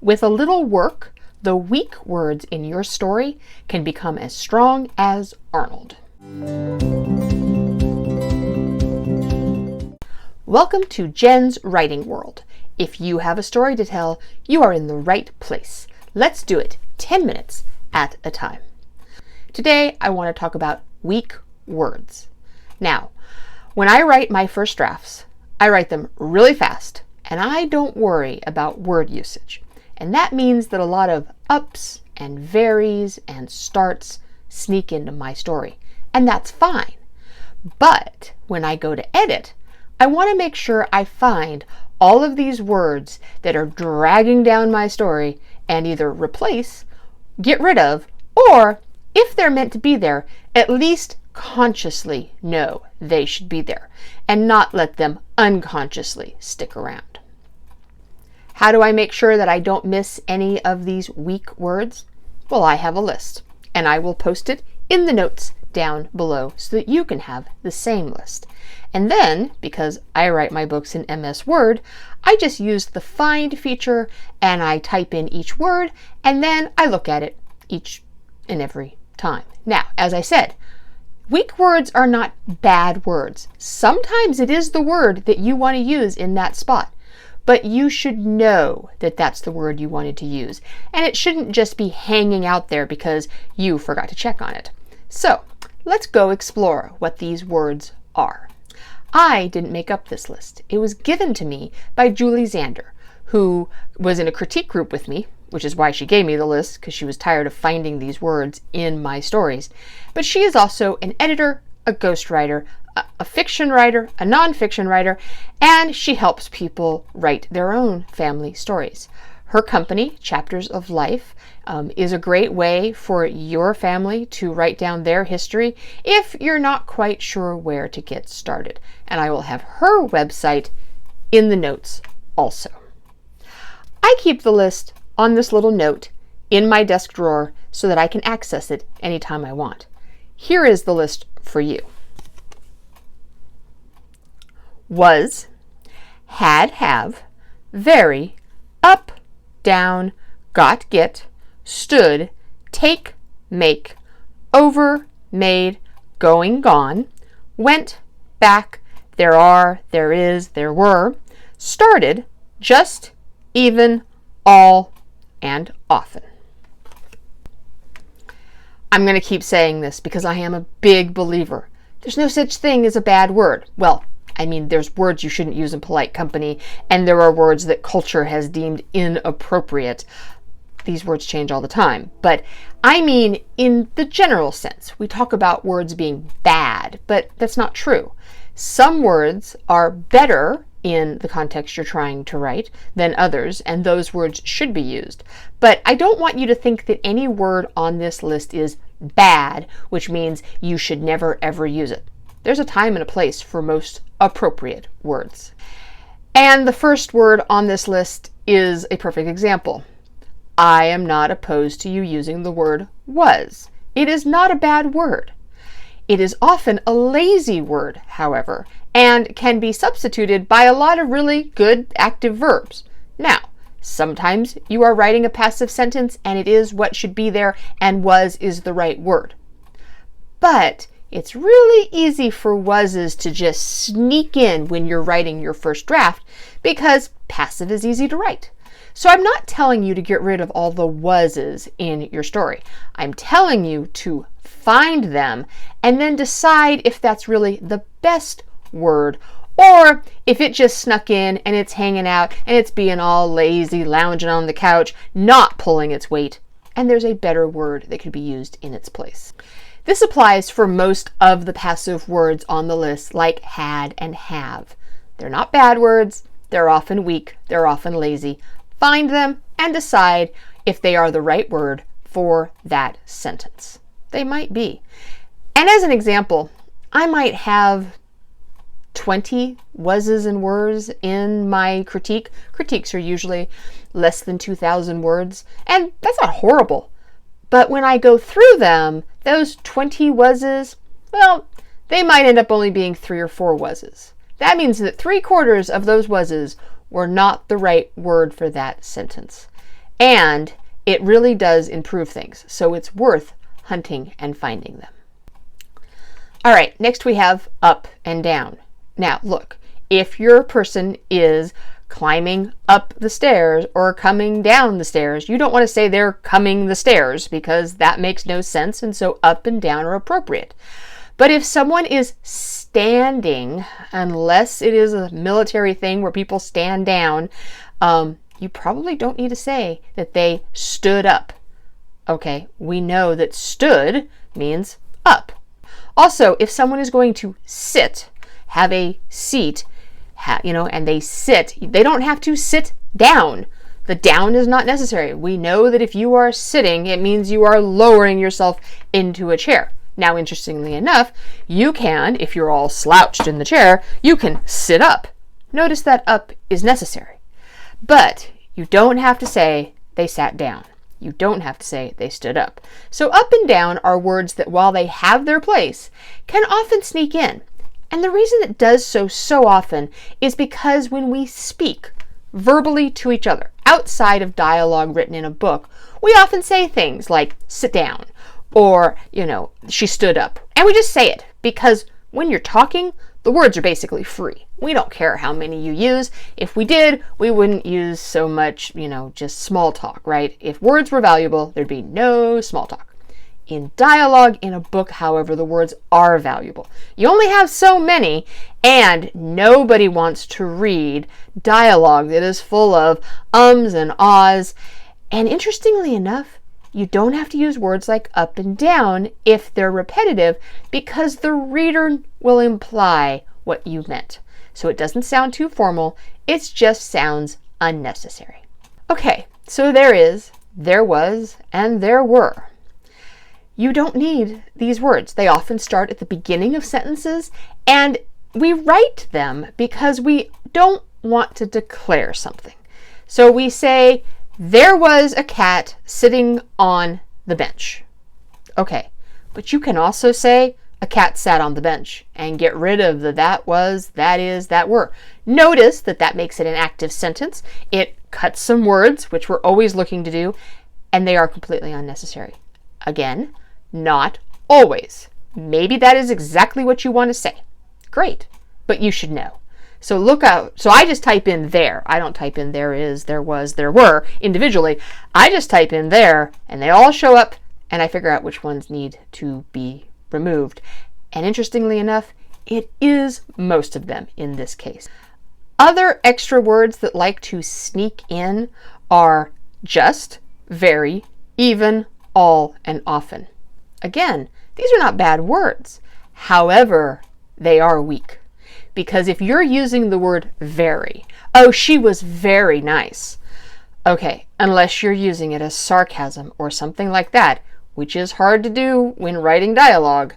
With a little work, the weak words in your story can become as strong as Arnold. Welcome to Jenn's Writing World. If you have a story to tell, you are in the right place. Let's do it 10 minutes at a time. Today, I want to talk about weak words. Now, when I write my first drafts, I write them really fast, and I don't worry about word usage. And that means that a lot of ups and varies and starts sneak into my story, and that's fine. But when I go to edit, I want to make sure I find all of these words that are dragging down my story and either replace, get rid of, or if they're meant to be there, at least consciously know they should be there and not let them unconsciously stick around. How do I make sure that I don't miss any of these weak words? Well, I have a list, and I will post it in the notes down below so that you can have the same list. And then, because I write my books in MS Word, I just use the find feature and I type in each word, and then I look at it each and every time. Now, as I said, weak words are not bad words. Sometimes it is the word that you want to use in that spot, but you should know that that's the word you wanted to use, and it shouldn't just be hanging out there because you forgot to check on it. So, let's go explore what these words are. I didn't make up this list. It was given to me by Julie Zander, who was in a critique group with me, which is why she gave me the list, because she was tired of finding these words in my stories. But she is also an editor, a ghostwriter, a fiction writer, a nonfiction writer, and she helps people write their own family stories. Her company, Chapters of Life, is a great way for your family to write down their history if you're not quite sure where to get started. And I will have her website in the notes also. I keep the list on this little note in my desk drawer so that I can access it anytime I want. Here is the list for you. Was, had, have, very, up, down, got, get, stood, take, make, over, made, going, gone, went, back, there are, there is, there were, started, just, even, all, and often. I'm going to keep saying this because I am a big believer. There's no such thing as a bad word. Well, I mean, there's words you shouldn't use in polite company, and there are words that culture has deemed inappropriate. These words change all the time. But I mean, in the general sense, we talk about words being bad, but that's not true. Some words are better in the context you're trying to write than others, and those words should be used. But I don't want you to think that any word on this list is bad, which means you should never ever use it. There's a time and a place for most appropriate words. And the first word on this list is a perfect example. I am not opposed to you using the word was. It is not a bad word. It is often a lazy word, however, and can be substituted by a lot of really good active verbs. Now, sometimes you are writing a passive sentence and it is what should be there, and was is the right word. But it's really easy for wases to just sneak in when you're writing your first draft because passive is easy to write. So I'm not telling you to get rid of all the wases in your story. I'm telling you to find them and then decide if that's really the best word, or if it just snuck in and it's hanging out and it's being all lazy, lounging on the couch, not pulling its weight, and there's a better word that could be used in its place. This applies for most of the passive words on the list, like had and have. They're not bad words. They're often weak. They're often lazy. Find them and decide if they are the right word for that sentence. They might be. And as an example, I might have 20 wases and wers in my critique. Critiques are usually less than 2,000 words, and that's not horrible. But when I go through them, those 20 wases, well, they might end up only being 3 or 4 wases. That means that 3/4 of those wases were not the right word for that sentence. and it really does improve things. So it's worth hunting and finding them. All right, next we have up and down. Now, look, if your person is climbing up the stairs or coming down the stairs, you don't want to say they're coming the stairs because that makes no sense, and so up and down are appropriate. But if someone is standing, unless it is a military thing where people stand down, you probably don't need to say that they stood up. Okay, we know that stood means up. Also, if someone is going to sit, have a seat, and they sit, they don't have to sit down. The down is not necessary. We know that if you are sitting, it means you are lowering yourself into a chair. Now, interestingly enough, you can, if you're all slouched in the chair, you can sit up. Notice that up is necessary. But you don't have to say they sat down. You don't have to say they stood up. So up and down are words that, while they have their place, can often sneak in. And the reason it does so often is because when we speak verbally to each other, outside of dialogue written in a book, we often say things like sit down or, she stood up. And we just say it because when you're talking, the words are basically free. We don't care how many you use. If we did, we wouldn't use so much, just small talk, right? If words were valuable, there'd be no small talk. In dialogue in a book, however, the words are valuable. You only have so many, and nobody wants to read dialogue that is full of ums and ahs. And interestingly enough, you don't have to use words like up and down if they're repetitive, because the reader will imply what you meant. So it doesn't sound too formal, it just sounds unnecessary. Okay, so there is, there was, and there were. You don't need these words. They often start at the beginning of sentences, and we write them because we don't want to declare something. So we say, there was a cat sitting on the bench. Okay, but you can also say, a cat sat on the bench, and get rid of the that was, that is, that were. Notice that that makes it an active sentence. It cuts some words, which we're always looking to do, and they are completely unnecessary. Again, not always. Maybe that is exactly what you want to say. Great, but you should know. So look out. So I just type in there. I don't type in there is, there was, there were individually. I just type in there, and they all show up, and I figure out which ones need to be removed. And interestingly enough, it is most of them in this case. Other extra words that like to sneak in are just, very, even, all, and often. Again, these are not bad words. However, they are weak. Because if you're using the word very, oh, she was very nice. Okay, unless you're using it as sarcasm or something like that, which is hard to do when writing dialogue,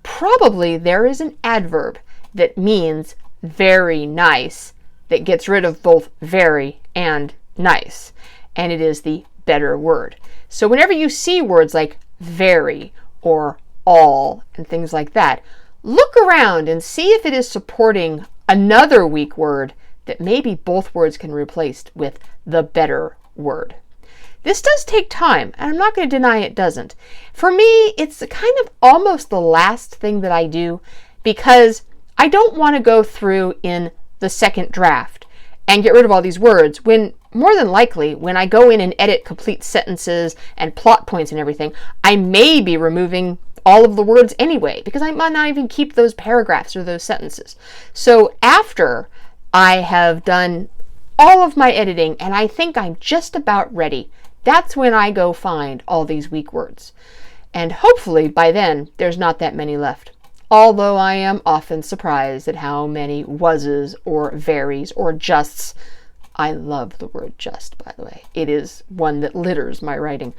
probably there is an adverb that means very nice that gets rid of both very and nice, and it is the better word. So whenever you see words like very or all and things like that, look around and see if it is supporting another weak word that maybe both words can be replaced with the better word. This does take time, and I'm not going to deny it doesn't. For me, it's kind of almost the last thing that I do, because I don't want to go through in the second draft and get rid of all these words when, more than likely, when I go in and edit complete sentences and plot points and everything, I may be removing all of the words anyway, because I might not even keep those paragraphs or those sentences. So after I have done all of my editing and I think I'm just about ready, that's when I go find all these weak words. And hopefully by then there's not that many left. Although I am often surprised at how many was's or very's or justs. I love the word just, by the way. It is one that litters my writing.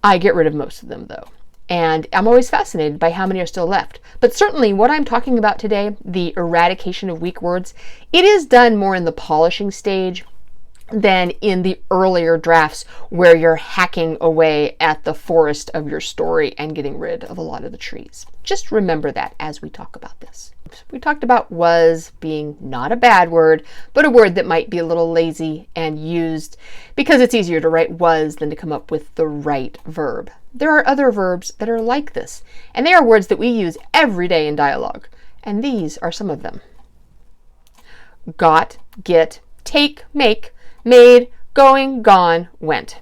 I get rid of most of them though. And I'm always fascinated by how many are still left. But certainly what I'm talking about today, the eradication of weak words, it is done more in the polishing stage. than in the earlier drafts where you're hacking away at the forest of your story and getting rid of a lot of the trees. Just remember that as we talk about this. We talked about was being not a bad word, but a word that might be a little lazy and used because it's easier to write was than to come up with the right verb. There are other verbs that are like this, and they are words that we use every day in dialogue, and these are some of them. Got, get, take, make, made, going, gone, went.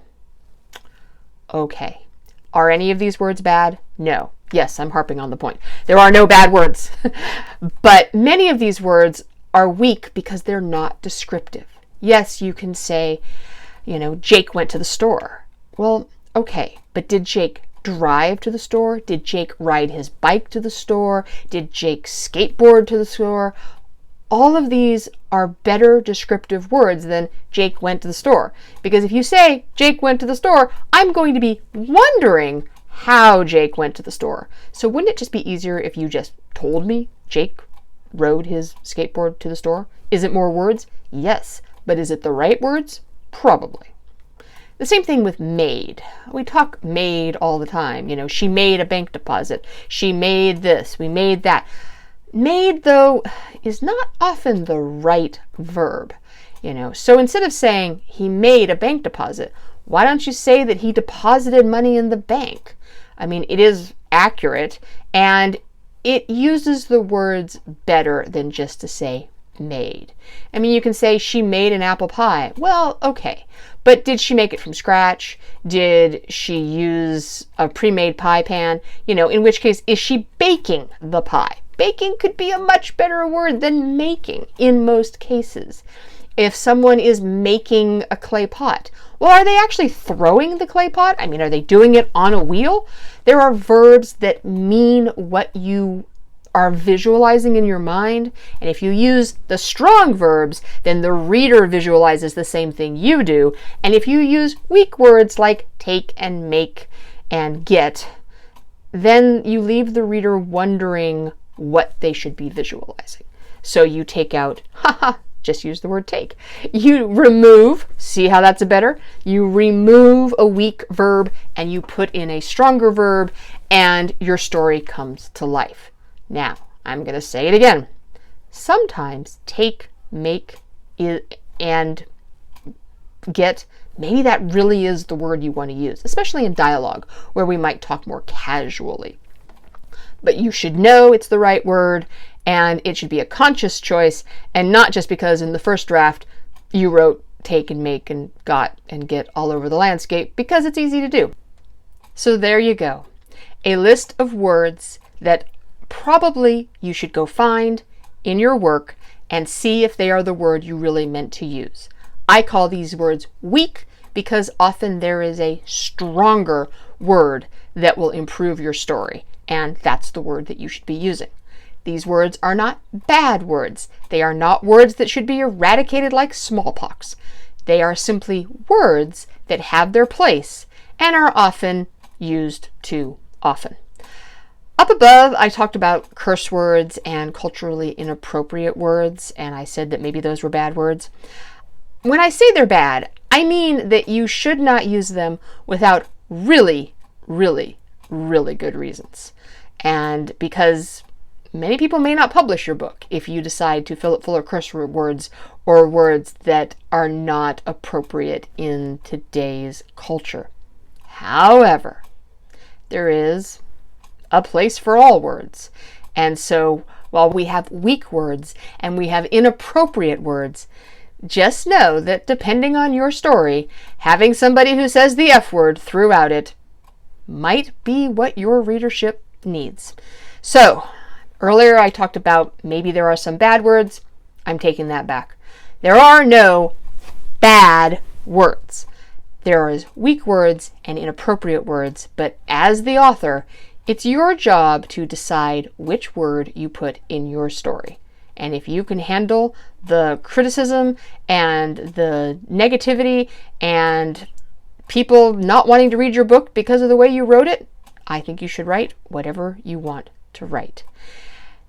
Okay. Are any of these words bad? No. Yes, I'm harping on the point. There are no bad words. But many of these words are weak because they're not descriptive. Yes, you can say, Jake went to the store. Well, okay, but did Jake drive to the store? Did Jake ride his bike to the store? Did Jake skateboard to the store? All of these are better descriptive words than Jake went to the store. Because if you say Jake went to the store, I'm going to be wondering how Jake went to the store. So wouldn't it just be easier if you just told me Jake rode his skateboard to the store? Is it more words? Yes. But is it the right words? Probably. The same thing with made. We talk made all the time. She made a bank deposit. She made this. We made that. Made, though, is not often the right verb, So instead of saying he made a bank deposit, why don't you say that he deposited money in the bank? I mean, it is accurate, and it uses the words better than just to say made. I mean, you can say she made an apple pie. Well, okay, but did she make it from scratch? Did she use a pre-made pie pan? In which case, is she baking the pie? Baking could be a much better word than making in most cases. If someone is making a clay pot, well, are they actually throwing the clay pot? I mean, are they doing it on a wheel? There are verbs that mean what you are visualizing in your mind. And if you use the strong verbs, then the reader visualizes the same thing you do. And if you use weak words like take and make and get, then you leave the reader wondering what they should be visualizing. So you take out, just use the word take. You remove, see how that's better? You remove a weak verb and you put in a stronger verb and your story comes to life. Now, I'm going to say it again. Sometimes take, make, and get, maybe that really is the word you want to use, especially in dialogue where we might talk more casually. But you should know it's the right word, and it should be a conscious choice, and not just because in the first draft you wrote take and make and got and get all over the landscape, because it's easy to do. So there you go. A list of words that probably you should go find in your work and see if they are the word you really meant to use. I call these words weak because often there is a stronger word that will improve your story. And that's the word that you should be using. These words are not bad words. They are not words that should be eradicated like smallpox. They are simply words that have their place and are often used too often. Up above, I talked about curse words and culturally inappropriate words, and I said that maybe those were bad words. When I say they're bad, I mean that you should not use them without really, really, really good reasons. And because many people may not publish your book if you decide to fill it full of curse words or words that are not appropriate in today's culture. However, there is a place for all words. And so while we have weak words and we have inappropriate words, just know that depending on your story, having somebody who says the F word throughout it might be what your readership needs. So, earlier I talked about maybe there are some bad words. I'm taking that back. There are no bad words. There is weak words and inappropriate words, but as the author, it's your job to decide which word you put in your story. And if you can handle the criticism and the negativity and people not wanting to read your book because of the way you wrote it, I think you should write whatever you want to write.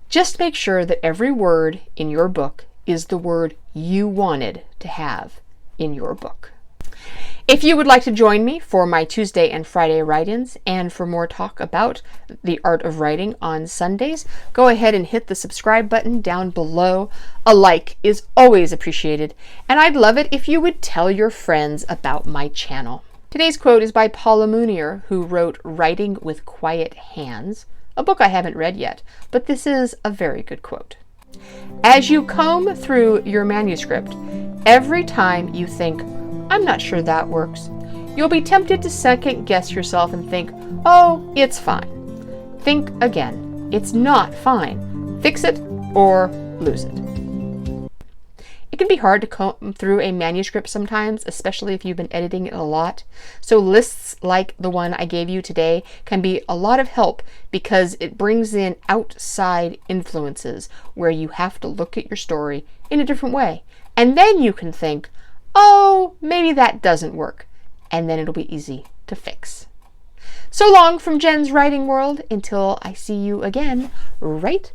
Just make sure that every word in your book is the word you wanted to have in your book. If you would like to join me for my Tuesday and Friday write-ins and for more talk about the art of writing on Sundays, go ahead and hit the subscribe button down below. A like is always appreciated, and I'd love it if you would tell your friends about my channel. Today's quote is by Paula Munier, who wrote Writing with Quiet Hands, a book I haven't read yet, but this is a very good quote. As you comb through your manuscript, every time you think, I'm not sure that works, you'll be tempted to second guess yourself and think, oh, it's fine. Think again. It's not fine. Fix it or lose it. It can be hard to comb through a manuscript sometimes, especially if you've been editing it a lot. So lists like the one I gave you today can be a lot of help because it brings in outside influences where you have to look at your story in a different way. And then you can think, oh, maybe that doesn't work. And then it'll be easy to fix. So long from Jenn's writing world until I see you again. Write.